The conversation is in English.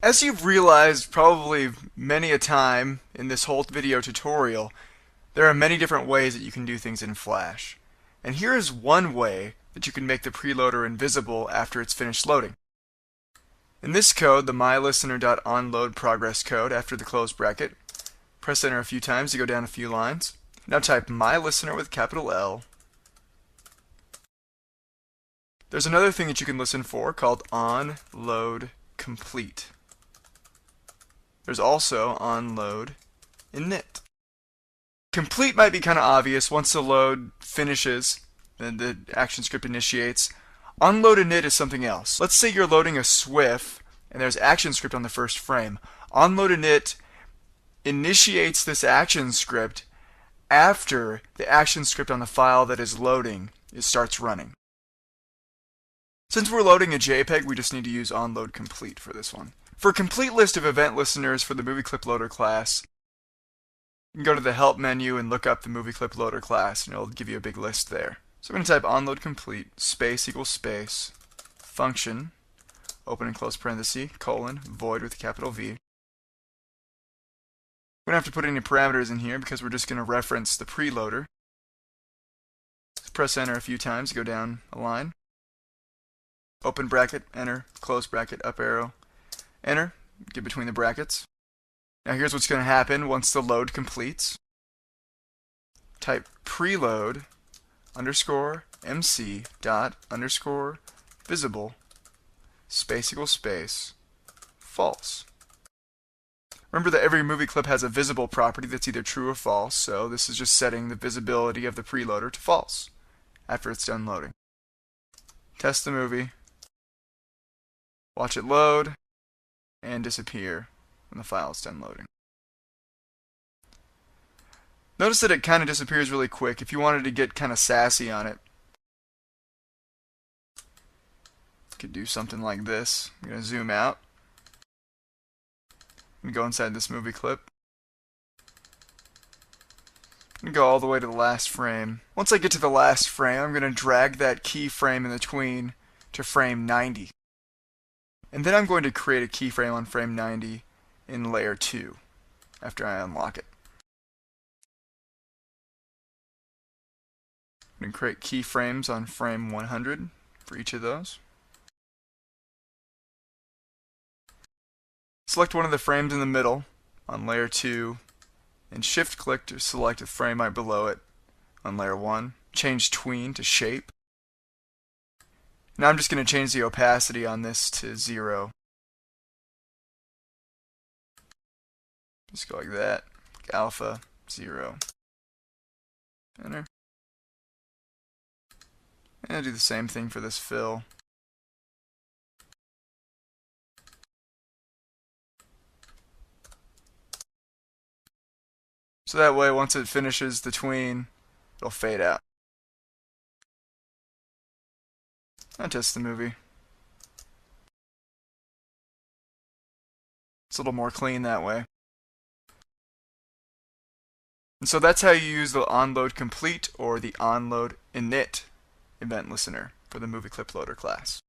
As you've realized probably many a time in this whole video tutorial, there are many different ways that you can do things in Flash. And here is one way that you can make the preloader invisible after it's finished loading. In this code, the mylistener.onload progress code after the close bracket, press enter a few times to go down a few lines. Now type mylistener with capital L. There's another thing that you can listen for called onload complete. There's also onload init. Complete might be kind of obvious. Once the load finishes, then the action script initiates. Onload init is something else. Let's say you're loading a SWF and there's action script on the first frame. Onload init initiates this action script after the action script on the file that is loading starts running. Since we're loading a JPEG, we just need to use onload complete for this one. For a complete list of event listeners for the Movie Clip Loader class, you can go to the Help menu and look up the Movie Clip Loader class, and it'll give you a big list there. So I'm going to type onload complete, space equals space, function, open and close parenthesis, colon, void with a capital V. We don't have to put any parameters in here because we're just going to reference the preloader. Press enter a few times to go down a line. Open bracket, enter, close bracket, up arrow, enter, get between the brackets. Now here's what's going to happen once the load completes. Type preload underscore mc dot underscore visible space equals space false. Remember that every movie clip has a visible property that's either true or false, so this is just setting the visibility of the preloader to false after it's done loading. Test the movie. Watch it load and disappear when the file is done loading. Notice that it kind of disappears really quick. If you wanted to get kind of sassy on it, you could do something like this. I'm going to zoom out and go inside this movie clip. And go all the way to the last frame. Once I get to the last frame, I'm going to drag that keyframe in between to frame 90. And then I'm going to create a keyframe on frame 90 in layer 2 after I unlock it. I'm going to create keyframes on frame 100 for each of those. Select one of the frames in the middle on layer 2 and shift click to select a frame right below it on layer 1. Change tween to shape. Now I'm just going to change the opacity on this to 0. Just go like that. Alpha 0. Enter. And I'll do the same thing for this fill. So that way, once it finishes the tween, it'll fade out. I'll test the movie. It's a little more clean that way. And so that's how you use the onload complete or the onload init event listener for the Movie Clip Loader class.